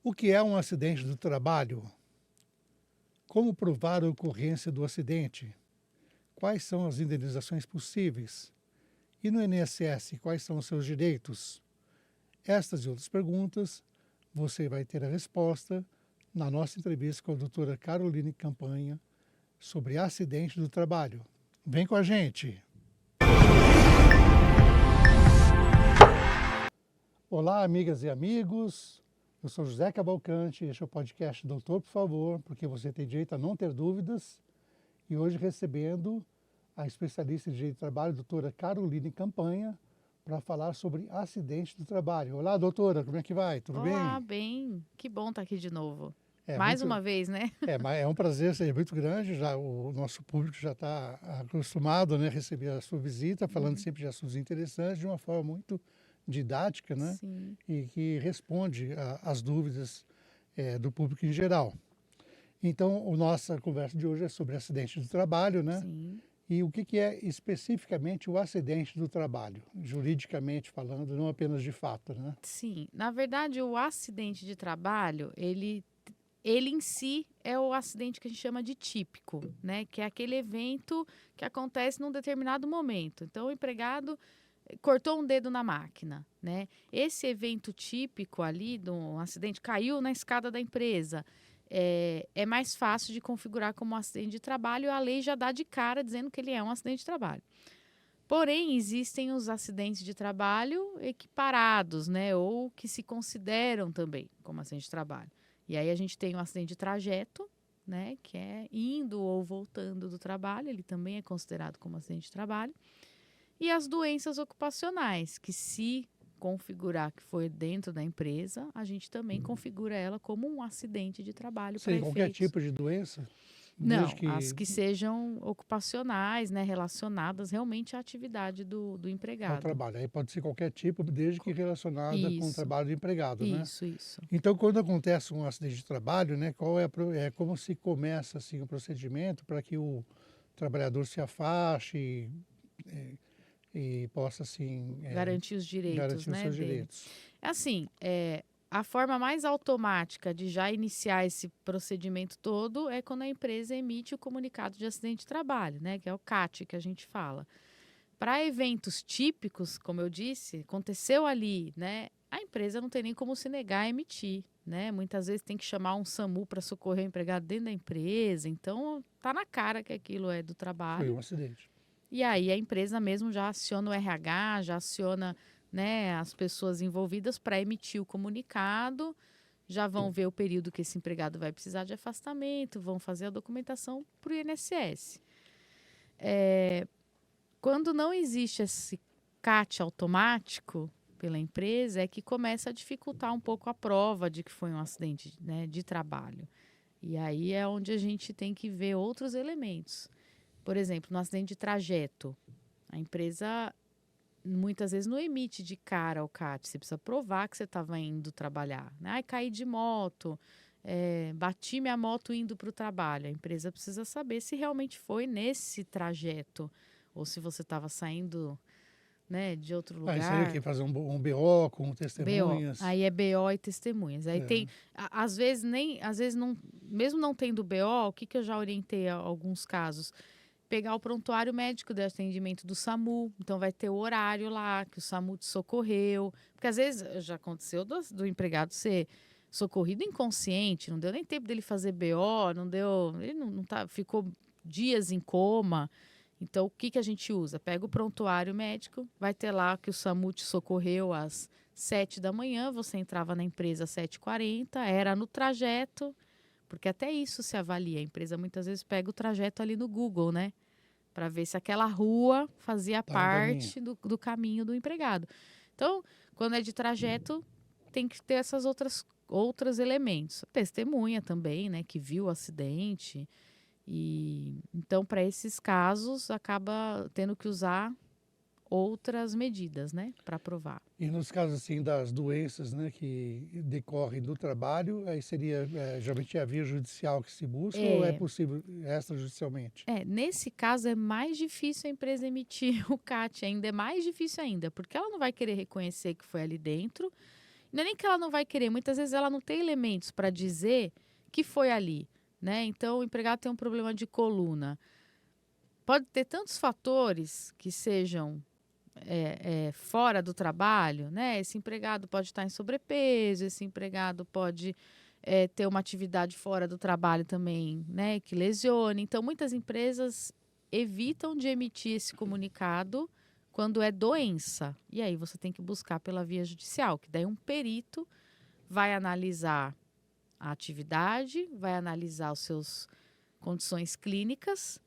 O que é um acidente do trabalho? Como provar a ocorrência do acidente? Quais são as indenizações possíveis? E no INSS, quais são os seus direitos? Estas e outras perguntas, você vai ter a resposta na nossa entrevista com a doutora Caroline Campanha sobre acidente do trabalho. Vem com a gente! Olá, amigas e amigos. Eu sou José Cavalcante, este é o podcast Doutor, por favor, porque você tem direito a não ter dúvidas. E hoje recebendo a especialista em direito do trabalho, a doutora Caroline Campanha, para falar sobre acidente do trabalho. Olá, doutora, como é que vai? Tudo bem? Olá, bem. Que bom estar aqui de novo. É Mais muito, uma vez, né? é um prazer, é muito grande. Já, o nosso público já está acostumado, né, a receber a sua visita, falando sempre de assuntos interessantes, de uma forma muito didática, né? Sim. E que responde às dúvidas do público em geral. Então, a nossa conversa de hoje é sobre acidente do trabalho, né? Sim. E o que é especificamente o acidente do trabalho, juridicamente falando, não apenas de fato, né? Sim. Na verdade, o acidente de trabalho, ele em si é o acidente que a gente chama de típico, né? Que é aquele evento que acontece num determinado momento. Então, o empregado cortou um dedo na máquina, né? Esse evento típico ali do acidente caiu na escada da empresa. É mais fácil de configurar como um acidente de trabalho e a lei já dá de cara dizendo que ele é um acidente de trabalho. Porém, existem os acidentes de trabalho equiparados, né? Ou que se consideram também como acidente de trabalho. E aí a gente tem o acidente de trajeto, né? Que é indo ou voltando do trabalho, ele também é considerado como acidente de trabalho. E as doenças ocupacionais, que se configurar que foi dentro da empresa, a gente também configura ela como um acidente de trabalho para Sem qualquer efeitos. tipo de doença, desde Não, que as que sejam ocupacionais, né, relacionadas realmente à atividade do ao empregado. trabalho. Aí pode ser qualquer tipo, desde que relacionada com o Isso, trabalho do empregado, né? isso. Então, quando acontece um acidente de trabalho, né, qual como se começa assim o procedimento para que o trabalhador se afaste e possa assim Garantir os direitos, garantir os né, seus dele. direitos? Assim, a forma mais automática de já iniciar esse procedimento todo é quando a empresa emite o comunicado de acidente de trabalho, né, que é o CAT que a gente fala. Para eventos típicos, como eu disse, aconteceu ali, né, a empresa não tem nem como se negar a emitir, né? Muitas vezes tem que chamar um SAMU para socorrer o empregado dentro da empresa, então tá na cara que aquilo é do Foi trabalho. um acidente. E aí a empresa mesmo já aciona o RH, já aciona, né, as pessoas envolvidas para emitir o comunicado, já vão ver o período que esse empregado vai precisar de afastamento, vão fazer a documentação para o INSS. Quando não existe esse CAT automático pela empresa, é que começa a dificultar um pouco a prova de que foi um acidente, né, de trabalho. E aí é onde a gente tem que ver outros elementos. Por exemplo, no acidente de trajeto, a empresa muitas vezes não emite de cara o CAT. Você precisa provar que você estava indo trabalhar. Né? Ai, caí de moto, bati minha moto indo para o trabalho. A empresa precisa saber se realmente foi nesse trajeto ou se você estava saindo, né, de outro Aí seria lugar. que fazer um BO com BO. testemunhas. Aí é BO e testemunhas. Aí tem, às vezes não, mesmo não tendo BO, o que eu já orientei a alguns casos? Pegar o prontuário médico de atendimento do SAMU, então vai ter o horário lá que o SAMU te socorreu, porque às vezes já aconteceu do empregado ser socorrido inconsciente, não deu nem tempo dele fazer BO, não deu, ele não tá, ficou dias em coma. Então, o que a gente usa? Pega o prontuário médico, vai ter lá que o SAMU te socorreu às 7 da manhã, você entrava na empresa às 7h40, era no trajeto, porque até isso se avalia. A empresa muitas vezes pega o trajeto ali no Google, né? Para ver se aquela rua fazia Tá no caminho. parte do caminho do empregado. Então, quando é de trajeto, tem que ter essas outros elementos. A testemunha também, né? Que viu o acidente. E então, para esses casos, acaba tendo que usar outras medidas, né? Para provar. E nos casos assim das doenças, né, que decorrem do trabalho, aí seria geralmente é a via judicial que se busca ou é É, possível extrajudicialmente? nesse caso é mais difícil a empresa emitir o CAT, ainda é mais difícil ainda, porque ela não vai querer reconhecer que foi ali dentro Não é nem que ela não vai querer, muitas vezes ela não tem elementos para dizer que foi ali, né? Então, o empregado tem um problema de coluna. Pode ter tantos fatores que sejam fora do trabalho, né? Esse empregado pode estar em sobrepeso, esse empregado pode ter uma atividade fora do trabalho também, né? Que lesione. Então, muitas empresas evitam de emitir esse comunicado quando é doença. E aí você tem que buscar pela via judicial, que daí um perito vai analisar a atividade, vai analisar os seus condições clínicas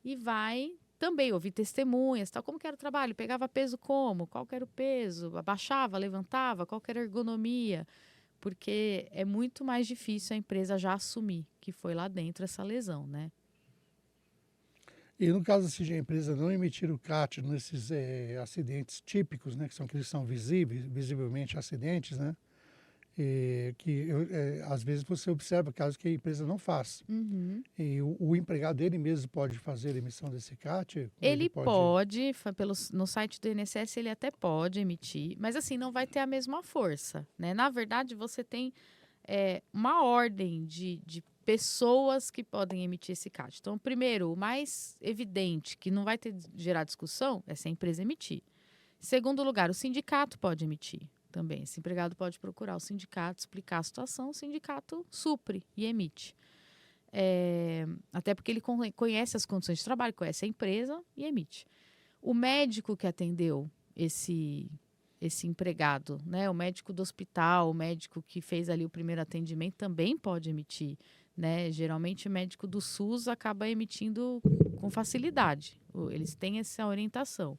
e vai também ouvir testemunhas, tal, como que era o trabalho, pegava peso como, qual que era o peso, abaixava, levantava, qual que era a ergonomia, porque é muito mais difícil a empresa já assumir que foi lá dentro essa lesão, né? E no caso assim, de a empresa não emitir o CAT nesses acidentes típicos, né, que são aqueles que são visivelmente acidentes, né, às vezes você observa casos que a empresa não faz. Uhum. E o empregado dele mesmo pode fazer a emissão desse CAT? Ele pode, no site do INSS ele até pode emitir, mas assim, não vai ter a mesma força, né? Na verdade, você tem uma ordem de pessoas que podem emitir esse CAT. Então, primeiro, o mais evidente, que não vai gerar discussão, é se a empresa emitir. Segundo lugar, o sindicato pode emitir também. Esse empregado pode procurar o sindicato, explicar a situação, o sindicato supre e emite. Até porque ele conhece as condições de trabalho, conhece a empresa e emite. O médico que atendeu esse empregado, né? O médico do hospital, o médico que fez ali o primeiro atendimento também pode emitir, né? Geralmente o médico do SUS acaba emitindo com facilidade. Eles têm essa orientação.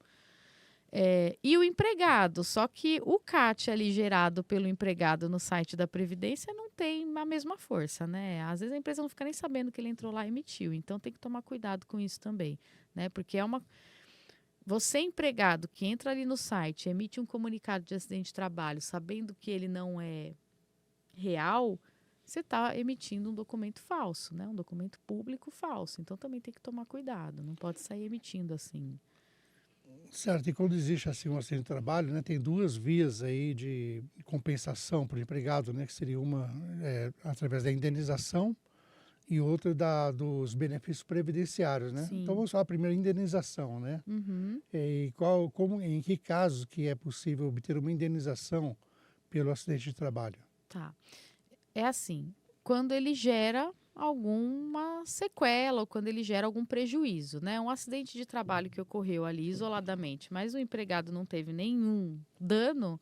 E o empregado, só que o CAT ali gerado pelo empregado no site da Previdência não tem a mesma força, né? Às vezes a empresa não fica nem sabendo que ele entrou lá e emitiu, então tem que tomar cuidado com isso também, né? Porque você empregado que entra ali no site, emite um comunicado de acidente de trabalho, sabendo que ele não é real, você está emitindo um documento falso, né? Um documento público falso, então também tem que tomar cuidado, não pode sair emitindo assim. Certo, e quando existe assim um acidente de trabalho, né, tem duas vias aí de compensação para o empregado, né, que seria uma através da indenização e outra dos benefícios previdenciários, né? Então Sim. vamos falar primeiro indenização, né? Uhum. E em que casos que é possível obter uma indenização pelo acidente de trabalho? Tá. É assim, quando ele gera alguma sequela ou quando ele gera algum prejuízo, né? Um acidente de trabalho que ocorreu ali isoladamente, mas o empregado não teve nenhum dano,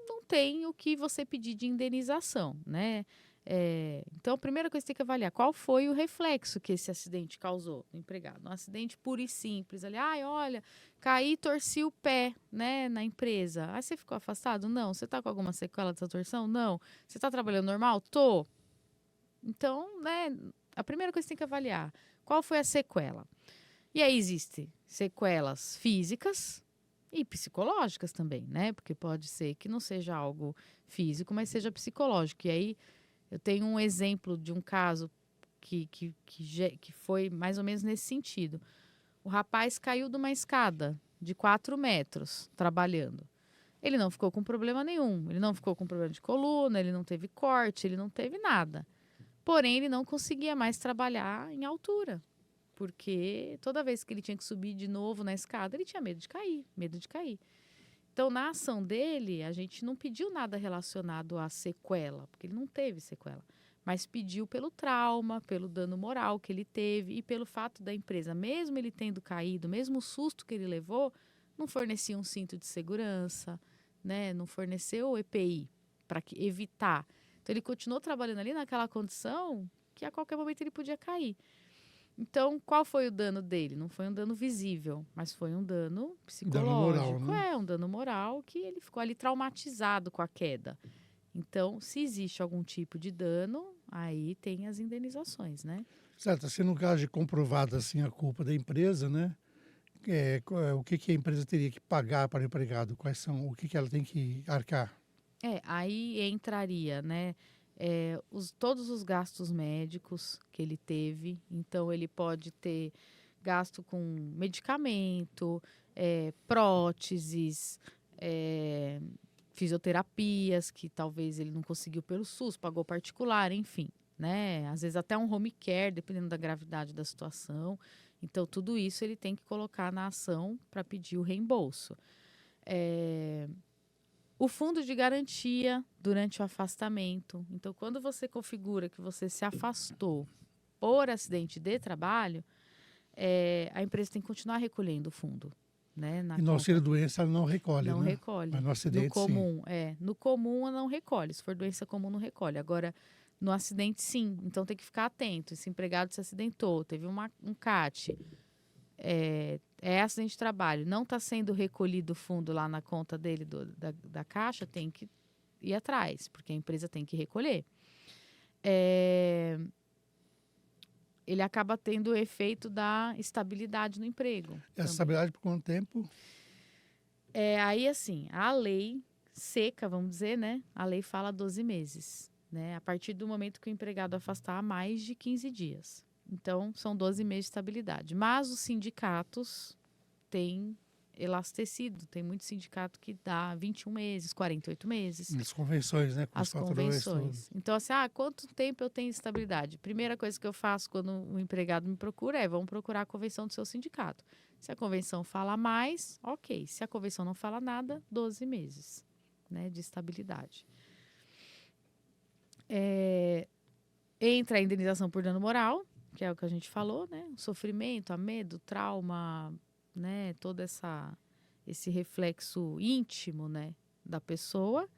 não tem o que você pedir de indenização, né? Então, a primeira coisa que você tem que avaliar, qual foi o reflexo que esse acidente causou no empregado? Um acidente puro e simples, ali, olha, caí e torci o pé, né, na empresa. Aí você ficou afastado? Não. Você tá com alguma sequela dessa torção? Não. Você tá trabalhando normal? Tô. Então, né, a primeira coisa que você tem que avaliar, qual foi a sequela? E aí existem sequelas físicas e psicológicas também, né? Porque pode ser que não seja algo físico, mas seja psicológico. E aí eu tenho um exemplo de um caso que foi mais ou menos nesse sentido. O rapaz caiu de uma escada de 4 metros trabalhando. Ele não ficou com problema nenhum. Ele não ficou com problema de coluna, ele não teve corte, ele não teve nada. Porém, ele não conseguia mais trabalhar em altura. Porque toda vez que ele tinha que subir de novo na escada, ele tinha medo de cair, medo de cair. Então, na ação dele, a gente não pediu nada relacionado à sequela, porque ele não teve sequela, mas pediu pelo trauma, pelo dano moral que ele teve e pelo fato da empresa, mesmo ele tendo caído, mesmo o susto que ele levou, não fornecia um cinto de segurança, né? Não forneceu o EPI para evitar. Então, ele continuou trabalhando ali naquela condição que a qualquer momento ele podia cair. Então, qual foi o dano dele? Não foi um dano visível, mas foi um dano Dano moral, psicológico. né? Um dano moral que ele ficou ali traumatizado com a queda. Então, se existe algum tipo de dano, aí tem as indenizações, né? Certo, se no caso de comprovada assim a culpa da empresa, né? O que a empresa teria que pagar para o empregado? O que ela tem que arcar? Aí entraria, né? Todos os gastos médicos que ele teve. Então, ele pode ter gasto com medicamento, próteses, fisioterapias que talvez ele não conseguiu pelo SUS, pagou particular, enfim, né? Às vezes até um home care, dependendo da gravidade da situação. Então, tudo isso ele tem que colocar na ação para pedir o reembolso. O fundo de garantia durante o afastamento. Então, quando você configura que você se afastou por acidente de trabalho, a empresa tem que continuar recolhendo o fundo. Né, e no auxílio-doença ela não recolhe, não né? recolhe. Mas no acidente, no comum, sim. No comum ela não recolhe. Se for doença comum, não recolhe. Agora, no acidente, sim. Então, tem que ficar atento. Esse empregado se acidentou, teve um CAT, acidente de trabalho, não está sendo recolhido o fundo lá na conta dele da Caixa, tem que ir atrás, porque a empresa tem que recolher. Ele acaba tendo o efeito da estabilidade no emprego. Essa estabilidade por quanto tempo? Aí, assim, a lei seca, vamos dizer, né? A lei fala 12 meses, né? A partir do momento que o empregado afastar mais de 15 dias. Então, são 12 meses de estabilidade. Mas os sindicatos têm elastecido. Tem muito sindicato que dá 21 meses, 48 meses. As convenções, né? Com as convenções. Então, assim, quanto tempo eu tenho estabilidade? Primeira coisa que eu faço quando o empregado me procura vamos procurar a convenção do seu sindicato. Se a convenção fala mais, ok. Se a convenção não fala nada, 12 meses, né, de estabilidade. Entra a indenização por dano moral, que é o que a gente falou, né? O sofrimento, a medo, trauma, né? Todo esse reflexo íntimo, né, da pessoa.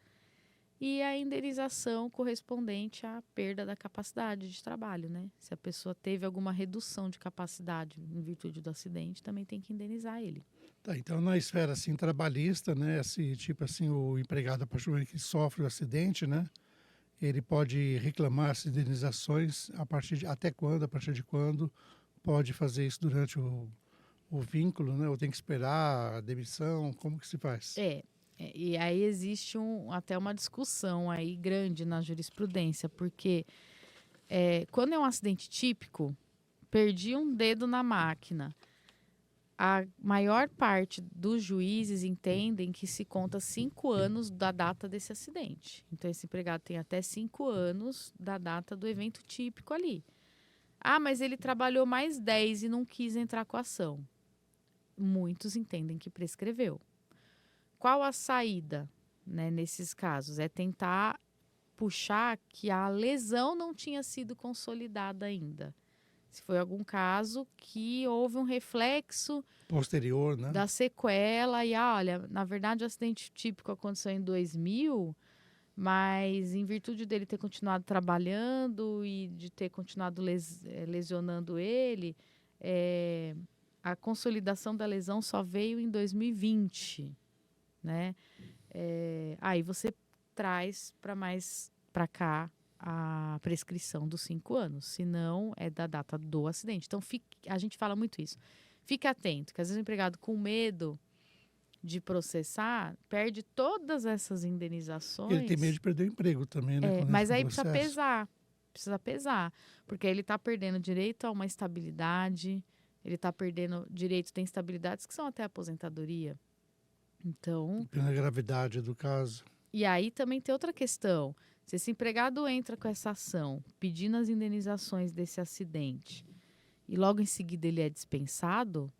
E a indenização correspondente à perda da capacidade de trabalho, né? Se a pessoa teve alguma redução de capacidade em virtude do acidente, também tem que indenizar ele. Tá, então, na esfera assim, trabalhista, né? Tipo assim, o empregado, a partir do momento que sofre o acidente, né? Ele pode reclamar as indenizações até quando, a partir de quando, pode fazer isso durante o vínculo, né? Ou tem que esperar a demissão? Como que se faz? E aí existe até uma discussão aí grande na jurisprudência, porque quando é um acidente típico, perdi um dedo na máquina. A maior parte dos juízes entendem que se conta 5 anos da data desse acidente. Então, esse empregado tem até 5 anos da data do evento típico ali. Mas ele trabalhou mais 10 e não quis entrar com a ação. Muitos entendem que prescreveu. Qual a saída, né, nesses casos? É tentar puxar que a lesão não tinha sido consolidada ainda. Se foi algum caso que houve um reflexo posterior, né, da sequela e, olha, na verdade o acidente típico aconteceu em 2000, mas em virtude dele ter continuado trabalhando e de ter continuado lesionando ele, a consolidação da lesão só veio em 2020, né? Aí você traz para cá a prescrição dos 5 anos, se não é da data do acidente. Então, a gente fala muito isso. Fique atento, que às vezes o empregado com medo de processar perde todas essas indenizações. Ele tem medo de perder o emprego também, né? Mas aí precisa pesar, porque ele está perdendo direito a uma estabilidade, ele está perdendo direito, tem estabilidades que são até aposentadoria. Então, pela gravidade do caso. E aí também tem outra questão. Se esse empregado entra com essa ação, pedindo as indenizações desse acidente, e logo em seguida ele é dispensado,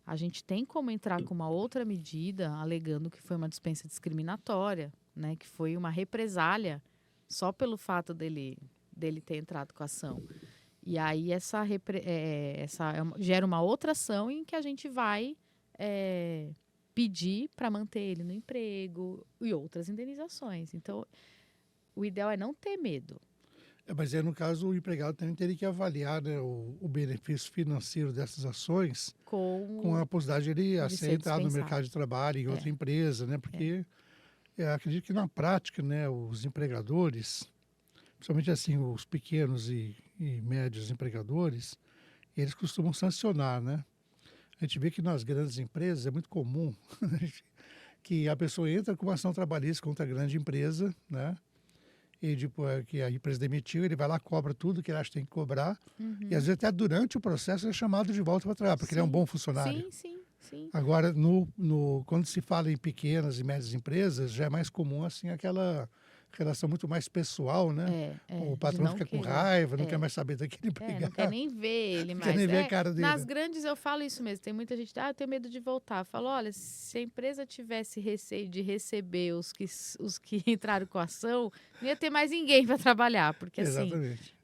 a gente tem como entrar com uma outra medida, alegando que foi uma dispensa discriminatória, né, que foi uma represália só pelo fato dele ter entrado com a ação. E aí gera uma outra ação em que a gente vai pedir para manter ele no emprego e outras indenizações. Então, o ideal é não ter medo. Mas no caso, o empregado também teria que avaliar, né, o benefício financeiro dessas ações com a possibilidade de ele ser entrar no mercado de trabalho em outra empresa, né? Porque eu acredito que na prática, né, os empregadores, principalmente assim os pequenos e médios empregadores, eles costumam sancionar, né? A gente vê que nas grandes empresas é muito comum que a pessoa entra com uma ação trabalhista contra a grande empresa, né? E depois que a empresa demitiu, ele vai lá, cobra tudo que ele acha que tem que cobrar. E às vezes até durante o processo ele é chamado de volta para trabalhar, porque ele é um bom funcionário. Sim. sim. Agora, quando se fala em pequenas e médias empresas, já é mais comum assim aquela relação muito mais pessoal, né? O De patrão não fica com querer. raiva, não quer É. mais saber daquele Não quer empregado, nem ver ele não quer mais. nem ver a cara Nas dele. grandes eu falo isso mesmo. Tem muita gente, eu tenho medo de voltar. Eu falo, olha, se a empresa tivesse receio de receber os que entraram com a ação, não ia ter mais ninguém para trabalhar, porque assim, Exatamente.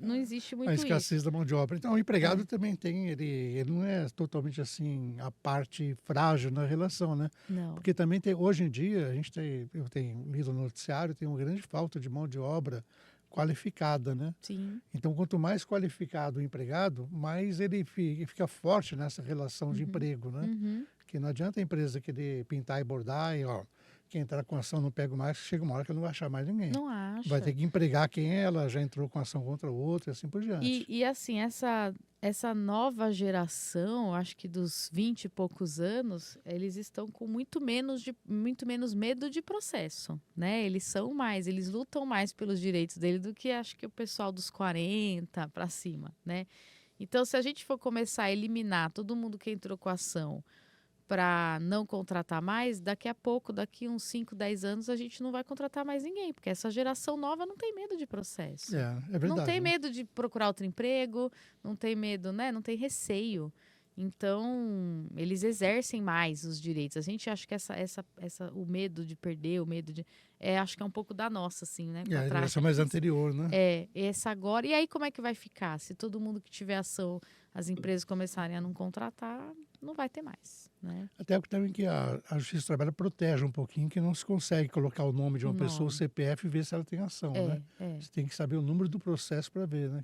não existe A muito isso. escassez da mão de obra. Então, o É, empregado também tem, ele não é totalmente assim a parte frágil na relação, né? não, Porque também tem, hoje em dia, eu tenho lido no noticiário, tem uma grande falta de mão de obra qualificada, né? sim, Então, quanto mais qualificado o empregado, mais ele fica forte nessa relação de uhum, emprego, né? uhum, Que não adianta a empresa querer pintar e bordar e, ó, quem entrar com ação não pega mais, chega uma hora que ela não vai achar mais ninguém. não Vai ter acha. que empregar quem ela já entrou com ação contra o outro e assim por diante. E assim, essa nova geração, acho que dos 20 e poucos anos, eles estão com muito menos medo de processo, né? Eles lutam mais pelos direitos dele do que acho que o pessoal dos 40 para cima, né? Então, se a gente for começar a eliminar todo mundo que entrou com ação para não contratar mais, daqui a pouco, daqui uns 5, 10 anos, a gente não vai contratar mais ninguém, porque essa geração nova não tem medo de processo. É Não tem verdade, né? medo de procurar outro emprego, não tem medo, né? Não tem receio. Então, eles exercem mais os direitos. A gente acha que o medo de perder, o medo de. Acho que é um pouco da nossa, assim, né? É Para a trás. geração mais anterior, né? Essa agora. E aí, como é que vai ficar? Se todo mundo que tiver ação, as empresas começarem a não contratar, não vai ter mais, né? Até porque também que a Justiça do Trabalho protege um pouquinho, que não se consegue colocar o nome de O uma pessoa, o nome. CPF, e ver se ela tem ação, né? É, Você tem que saber o número do processo para ver, né?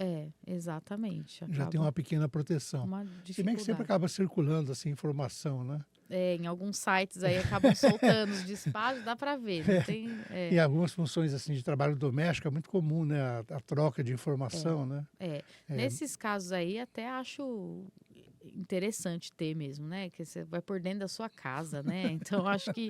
exatamente. Já tem Acaba uma pequena proteção. uma Se bem que sempre dificuldade. acaba circulando essa informação, né? Em alguns sites aí acabam soltando os dispachos, dá para ver, não tem. E algumas funções assim de trabalho doméstico é muito comum, né? A troca de É, informação, né? é. É, Nesses casos aí, até acho interessante ter mesmo, né? Que você vai por dentro da sua casa, né? Então, acho que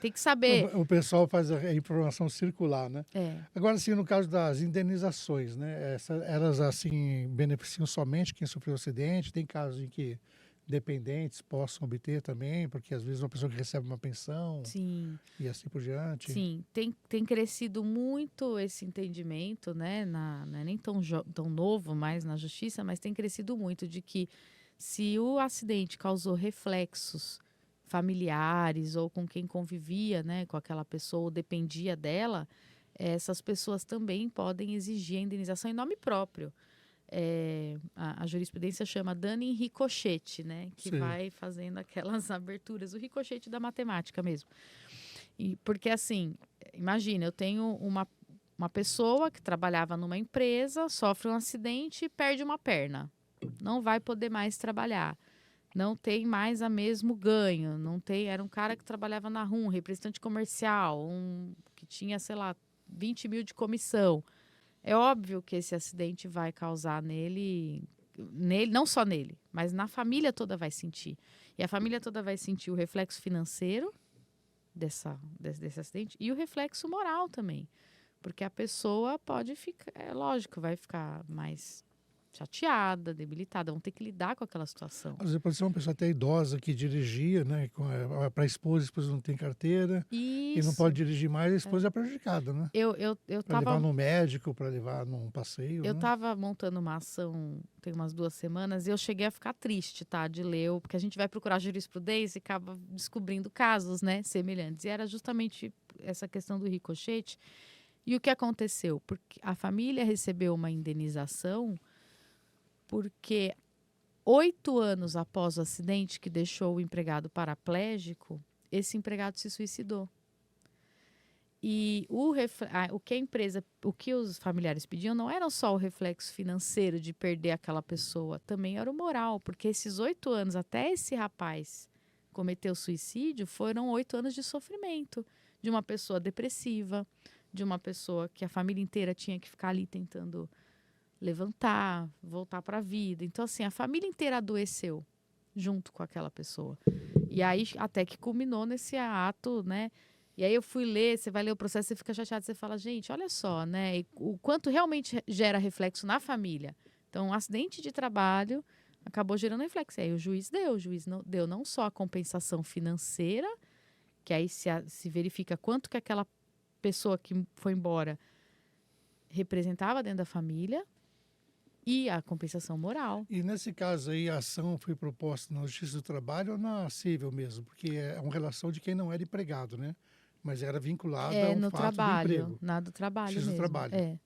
tem que saber. o pessoal faz a informação circular, né? É, Agora, assim, no caso das indenizações, né? Elas, assim, beneficiam somente quem sofreu acidente. Tem casos em que dependentes possam obter também, porque às vezes uma pessoa que recebe uma pensão sim, e assim por diante. sim. Tem crescido muito esse entendimento, né? Não é nem tão novo mais na justiça, mas tem crescido muito de que se o acidente causou reflexos familiares ou com quem convivia, né, com aquela pessoa ou dependia dela, essas pessoas também podem exigir a indenização em nome próprio. A jurisprudência chama dano em ricochete, né, que Sim. vai fazendo aquelas aberturas, o ricochete da matemática mesmo. E porque assim, imagina, eu tenho uma pessoa que trabalhava numa empresa, sofre um acidente e perde uma perna. Não vai poder mais trabalhar. Não tem mais o mesmo ganho. Não tem, era um cara que trabalhava na RUM, representante comercial, que tinha, sei lá, 20 mil de comissão. É óbvio que esse acidente vai causar nele, não só nele, mas na família toda vai sentir. E a família toda vai sentir o reflexo financeiro desse acidente e o reflexo moral também. Porque a pessoa pode ficar, lógico, vai ficar mais chateada, debilitada, vão ter que lidar com aquela situação. Às vezes pode ser uma pessoa até idosa que dirigia, né? Para a esposa não tem carteira e não pode Isso. dirigir mais, a esposa é prejudicada, né? Eu Para levar tava, no médico, para levar num passeio, eu né? tava montando uma ação tem umas 2 semanas e eu cheguei a ficar triste, tá? De ler, porque a gente vai procurar jurisprudência e acaba descobrindo casos, né? Semelhantes. E era justamente essa questão do ricochete. E o que aconteceu? Porque a família recebeu uma indenização porque 8 anos após o acidente que deixou o empregado paraplégico, esse empregado se suicidou. E o que os familiares pediam não era só o reflexo financeiro de perder aquela pessoa, também era o moral, porque esses 8 anos até esse rapaz cometer o suicídio foram 8 anos de sofrimento de uma pessoa depressiva, de uma pessoa que a família inteira tinha que ficar ali tentando levantar, voltar para a vida. Então, assim, a família inteira adoeceu junto com aquela pessoa. E aí, até que culminou nesse ato, né? E aí eu fui ler, você vai ler o processo, você fica chateado, você fala, gente, olha só, né? E o quanto realmente gera reflexo na família. Então, um acidente de trabalho, acabou gerando reflexo. Aí o juiz deu não só a compensação financeira, que aí se verifica quanto que aquela pessoa que foi embora representava dentro da família, e a compensação moral. E nesse caso aí, a ação foi proposta na Justiça do Trabalho ou na cível mesmo? Porque é uma relação de quem não era empregado, né? Mas era vinculada a um No fato do trabalho, emprego. na do trabalho Justiça do mesmo. Trabalho. É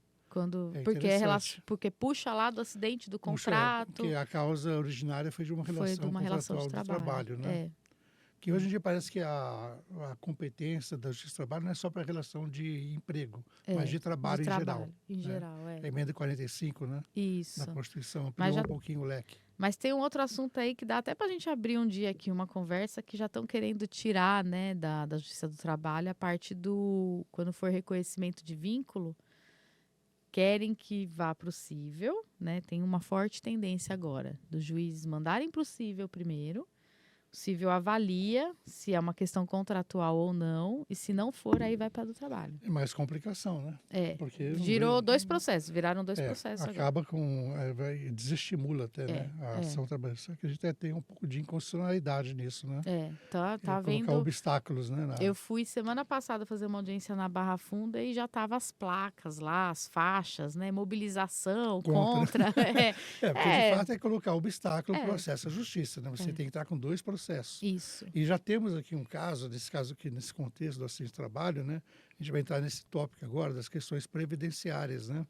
Porque puxa lá do acidente do Puxa, contrato. porque a causa originária foi de uma relação relação de contratual do trabalho, né? Que hoje em dia parece que a competência da Justiça do Trabalho não é só para a relação de emprego, mas de trabalho em geral. Em né? geral, A emenda 45, né? Isso. Da Constituição, ampliou um pouquinho o leque. Mas tem um outro assunto aí que dá até para a gente abrir um dia aqui uma conversa, que já estão querendo tirar, né, da Justiça do Trabalho a parte do, quando for reconhecimento de vínculo, querem que vá para o cível, né? Tem uma forte tendência agora dos juízes mandarem para o cível primeiro. O cível avalia se é uma questão contratual ou não, e se não for, aí vai para do trabalho. É mais complicação, né? Porque viraram dois processos acaba agora. desestimula até, né? A ação trabalhista. A gente até tem um pouco de inconstitucionalidade nisso, né? Tá vendo? Colocar obstáculos, né? Eu fui semana passada fazer uma audiência na Barra Funda e já tava as placas lá, as faixas, né? Mobilização contra. Porque de fato é colocar obstáculo para o acesso à justiça, né? Você tem que entrar com dois processos. Isso. E já temos aqui um caso, nesse contexto do acidente de trabalho, né? A gente vai entrar nesse tópico agora das questões previdenciárias, né?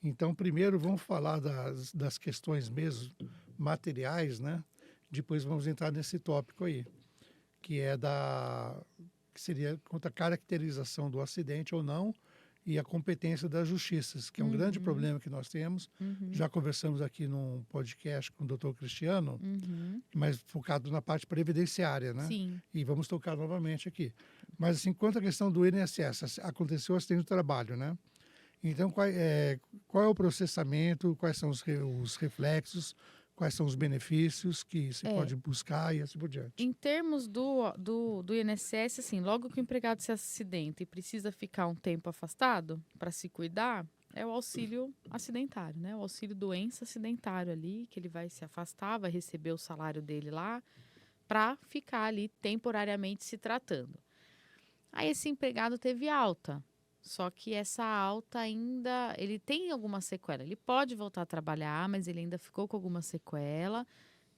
Então, primeiro vamos falar das questões mesmo materiais, né? Depois vamos entrar nesse tópico aí, que seria quanto à caracterização do acidente ou não e a competência das justiças, que é um grande problema que nós temos. Já conversamos aqui num podcast com o doutor Cristiano, mas focado na parte previdenciária, né? Sim. E vamos tocar novamente aqui. Mas, assim, quanto à questão do INSS, aconteceu o acidente do trabalho, né? Então, qual é o processamento, quais são os reflexos, quais são os benefícios que se pode buscar e assim por diante. Em termos do INSS, assim, logo que o empregado se acidenta e precisa ficar um tempo afastado para se cuidar, é o auxílio acidentário, né? O auxílio doença acidentário ali, que ele vai se afastar, vai receber o salário dele lá, para ficar ali temporariamente se tratando. Aí esse empregado teve alta. Só que essa alta ainda, ele tem alguma sequela. Ele pode voltar a trabalhar, mas ele ainda ficou com alguma sequela.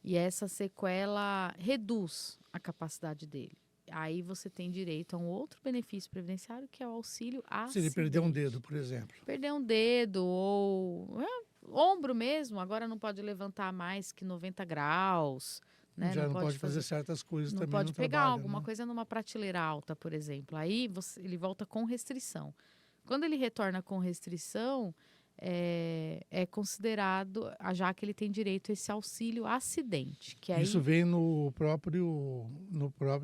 E essa sequela reduz a capacidade dele. Aí você tem direito a um outro benefício previdenciário, que é o auxílio acidente. Se ele perder um dedo, por exemplo. Perder um dedo ou ombro mesmo. Agora não pode levantar mais que 90 graus. Né? Já não pode fazer certas coisas também no trabalho. Não pode pegar alguma coisa numa prateleira alta, por exemplo. Aí ele volta com restrição. Quando ele retorna com restrição, é considerado, já que ele tem direito a esse auxílio acidente. Que aí, isso vem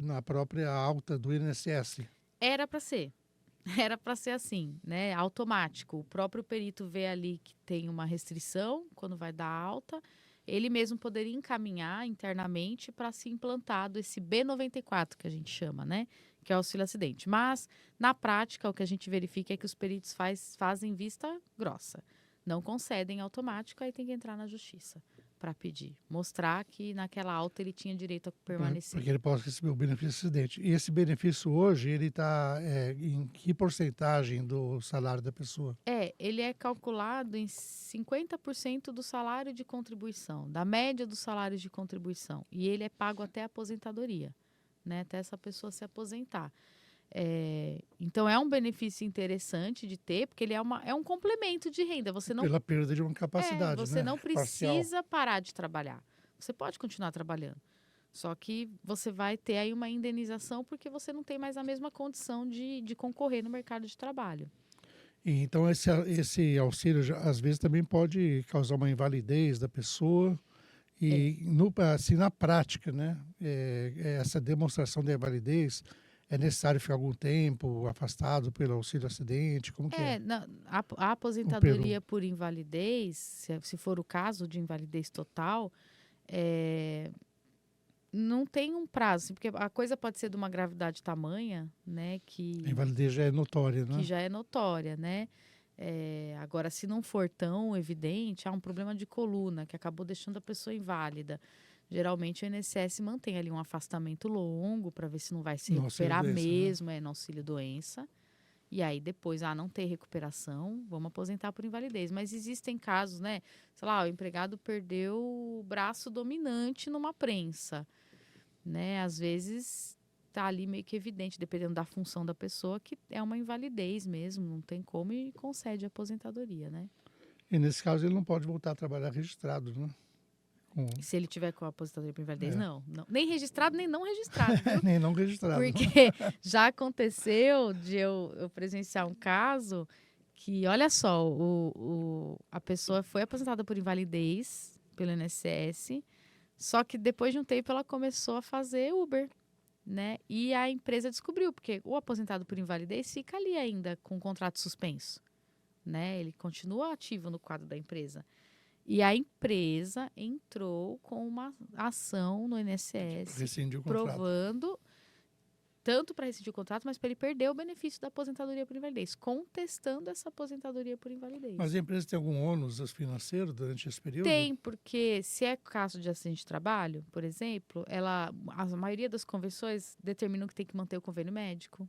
na própria alta do INSS? Era para ser. Era para ser assim, né? Automático. O próprio perito vê ali que tem uma restrição quando vai dar alta. Ele mesmo poderia encaminhar internamente para ser implantado esse B94, que a gente chama, né? Que é o auxílio acidente. Mas, na prática, o que a gente verifica é que os peritos fazem vista grossa. Não concedem automático, aí tem que entrar na justiça para pedir. Mostrar que naquela alta ele tinha direito a permanecer. Porque ele possa receber o benefício acidente. E esse benefício hoje, ele está em que porcentagem do salário da pessoa? Ele é calculado em 50% do salário de contribuição, da média dos salários de contribuição. E ele é pago até a aposentadoria, né? Até essa pessoa se aposentar. Então, é um benefício interessante de ter, porque ele é um complemento de renda. Pela perda de uma capacidade, você não precisa parcial. parar de trabalhar. Você pode continuar trabalhando. Só que você vai ter aí uma indenização porque você não tem mais a mesma condição de concorrer no mercado de trabalho. Então, esse auxílio, às vezes, também pode causar uma invalidez da pessoa. E, assim, na prática, né, essa demonstração de invalidez, é necessário ficar algum tempo afastado pelo auxílio acidente? Como que é? A aposentadoria por invalidez, se for o caso de invalidez total, não tem um prazo, assim, porque a coisa pode ser de uma gravidade tamanha, né, que A invalidez já é notória, né? Que já é notória, né? Agora, se não for tão evidente, há um problema de coluna que acabou deixando a pessoa inválida. Geralmente o INSS mantém ali um afastamento longo para ver se não vai se No recuperar auxílio-doença, né? mesmo, no auxílio-doença. E aí depois, não ter recuperação, vamos aposentar por invalidez. Mas existem casos, né? Sei lá, o empregado perdeu o braço dominante numa prensa, né? Às vezes tá ali meio que evidente, dependendo da função da pessoa, que é uma invalidez mesmo, não tem como e concede a aposentadoria, né? E nesse caso ele não pode voltar a trabalhar registrado, né? Se ele tiver com a aposentadoria por invalidez, É. não. Nem registrado, nem não registrado, viu? Nem não registrado. Porque já aconteceu de eu presenciar um caso que, olha só, a pessoa foi aposentada por invalidez pelo INSS, só que depois de um tempo ela começou a fazer Uber, né? E a empresa descobriu, porque o aposentado por invalidez fica ali ainda com o contrato suspenso, né? Ele continua ativo no quadro da empresa. E a empresa entrou com uma ação no INSS Rescindiu o contrato. provando, tanto para rescindir o contrato, mas para ele perder o benefício da aposentadoria por invalidez, contestando essa aposentadoria por invalidez. Mas a empresa tem algum ônus financeiro durante esse período? Tem, porque se é caso de acidente de trabalho, por exemplo, a maioria das convenções determinam que tem que manter o convênio médico,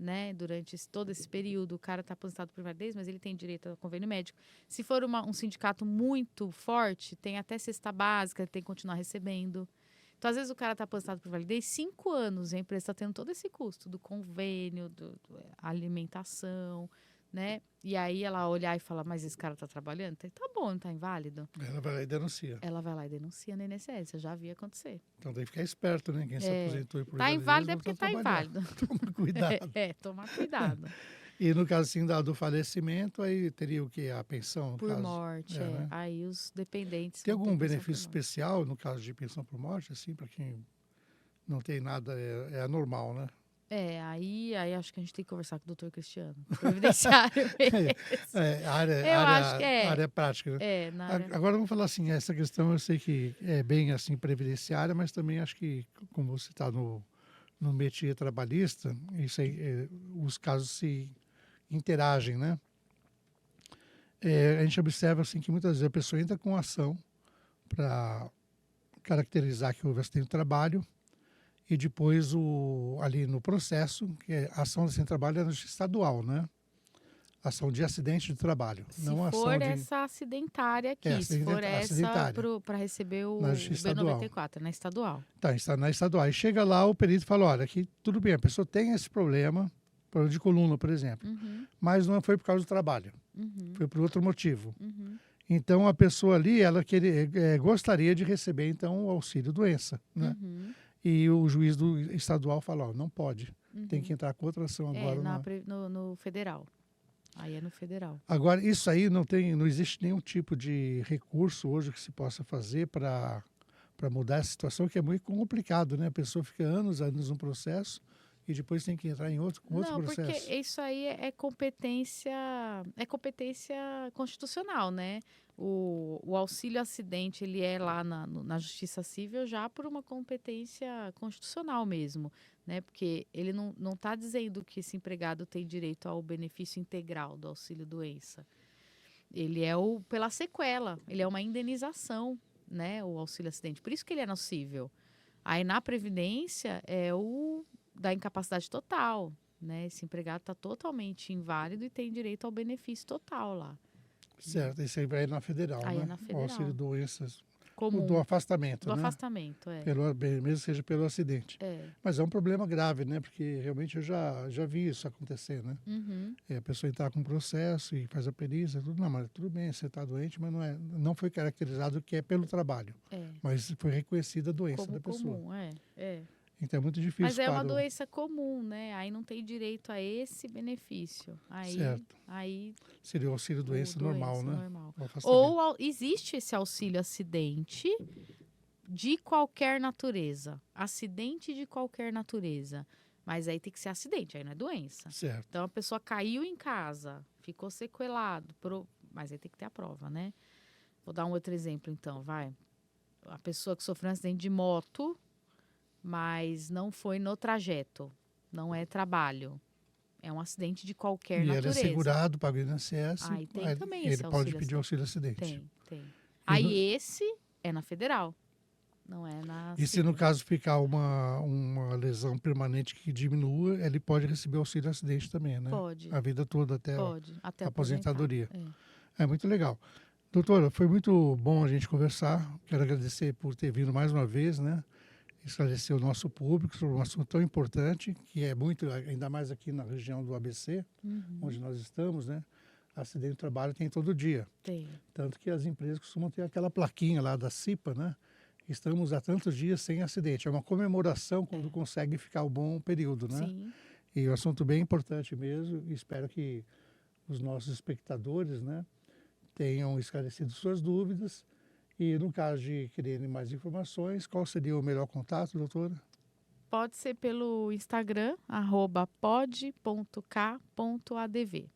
né? Durante todo esse período, o cara está aposentado por invalidez, mas ele tem direito ao convênio médico. Se for um sindicato muito forte, tem até cesta básica, tem que continuar recebendo. Então, às vezes, o cara está aposentado por invalidez 5 anos e a empresa está tendo todo esse custo do convênio, alimentação, né? E aí ela olhar e falar, mas esse cara está trabalhando? Tá bom, não está inválido? Ela vai lá e denuncia. Ela vai lá e denuncia no INSS, eu já vi acontecer. Então tem que ficar esperto, né? Quem se aposentou por Tá invalidez inválido é volta porque a está trabalhar. inválido. Toma cuidado. Tomar cuidado. E no caso assim do falecimento, aí teria o quê? A pensão? No Por caso? morte, né? Aí os dependentes... Tem vão algum ter pensão benefício por morte. especial no caso de pensão por morte, assim, para quem não tem nada, é anormal, né? Aí acho que a gente tem que conversar com o doutor Cristiano, previdenciário mesmo. Eu acho que área prática, né? na área... Agora vamos falar assim, essa questão eu sei que é bem assim previdenciária, mas também acho que como você está no métier trabalhista, isso aí, os casos se interagem, né? A gente observa assim que muitas vezes a pessoa entra com ação para caracterizar que houve acidente de trabalho e depois ali no processo, que a ação de acidente de trabalho é na justiça estadual, né? Ação de acidente de trabalho. Se não for ação essa acidentária aqui, se for essa para receber o na justiça estadual. B94, na estadual. Tá, está na estadual. Aí chega lá, o perito fala, olha, aqui tudo bem, a pessoa tem esse problema de coluna, por exemplo, mas não foi por causa do trabalho, foi por outro motivo. Então, a pessoa ali, ela gostaria de receber, então, o auxílio-doença, né? E o juiz do estadual fala, não pode, tem que entrar com outra ação agora. No federal. Aí é no federal. Agora, isso aí não existe nenhum tipo de recurso hoje que se possa fazer para mudar essa situação, que é muito complicado, né? A pessoa fica anos no processo e depois tem que entrar em outro processo. Não, porque isso aí é competência constitucional, né? O auxílio acidente, ele é lá na Justiça Civil já por uma competência constitucional mesmo, né? Porque ele não está dizendo que esse empregado tem direito ao benefício integral do auxílio-doença. Ele é pela sequela, ele é uma indenização, né? O auxílio-acidente. Por isso que ele é nocível. Aí na Previdência é o da incapacidade total, né? Esse empregado está totalmente inválido e tem direito ao benefício total lá. Certo, isso aí vai na federal, aí né? É na federal. O auxílio doenças comum. Do afastamento, do né? afastamento, Mesmo seja pelo acidente. Mas é um problema grave, né? Porque realmente eu já vi isso acontecer, né? A pessoa entrar com um processo e faz a perícia, tudo, não, mas tudo bem, você está doente, mas não foi caracterizado que é pelo trabalho. Mas foi reconhecida a doença como da pessoa. Comum, Então é muito difícil. Mas é uma doença comum, né? Aí não tem direito a esse benefício. Certo. Aí seria o auxílio-doença normal, né? Normal. Ou existe esse auxílio-acidente de qualquer natureza. Acidente de qualquer natureza. Mas aí tem que ser acidente, aí não é doença. Certo. Então a pessoa caiu em casa, ficou sequelado, mas aí tem que ter a prova, né? Vou dar um outro exemplo, então, vai. A pessoa que sofreu um acidente de moto, mas não foi no trajeto, não é trabalho. É um acidente de qualquer E ele é natureza. segurado, paga o INSS, Aí tem aí também ele esse pode auxílio pedir acidente. auxílio acidente. Tem. E, Aí no- esse é na federal, não é na e se no civil. caso ficar uma lesão permanente que diminua, ele pode receber auxílio acidente também, né? Pode, A vida toda até pode, até a aposentadoria. aposentar. É muito legal. Doutora, foi muito bom a gente conversar. Quero agradecer por ter vindo mais uma vez, né? Esclarecer o nosso público sobre um assunto tão importante, que é muito, ainda mais aqui na região do ABC, onde nós estamos, né? Acidente de trabalho tem todo dia. Tem. Tanto que as empresas costumam ter aquela plaquinha lá da CIPA, né? Estamos há tantos dias sem acidente. É uma comemoração quando consegue ficar um bom período, né? Sim. E é um assunto bem importante mesmo. E espero que os nossos espectadores, né, tenham esclarecido suas dúvidas. E no caso de quererem mais informações, qual seria o melhor contato, doutora? Pode ser pelo Instagram, @pod.k.adv.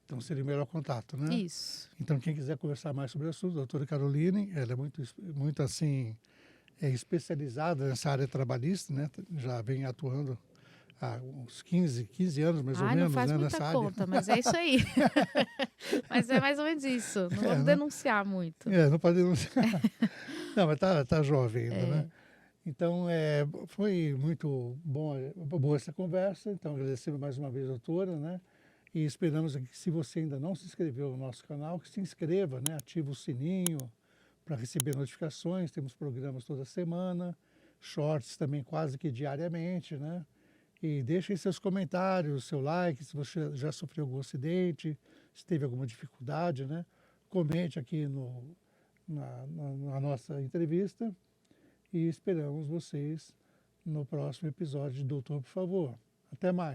Então seria o melhor contato, né? Isso. Então quem quiser conversar mais sobre o assunto, a doutora Caroline, ela é muito assim, especializada nessa área trabalhista, né? Já vem atuando há uns 15 anos mais ou Não menos, faz né, muita nessa área. conta, mas é isso aí. Mas é mais ou menos isso. Não vamos né? denunciar muito. Não pode denunciar. Não, mas tá jovem ainda, né? É. Então, foi muito boa essa conversa. Então, agradecemos mais uma vez, doutora, né? E esperamos aqui que, se você ainda não se inscreveu no nosso canal, que se inscreva, né? Ativa o sininho para receber notificações. Temos programas toda semana, shorts também quase que diariamente, né? E deixe aí seus comentários, seu like, se você já sofreu algum acidente, se teve alguma dificuldade, né? Comente aqui na nossa entrevista. E esperamos vocês no próximo episódio de Doutor, por favor. Até mais.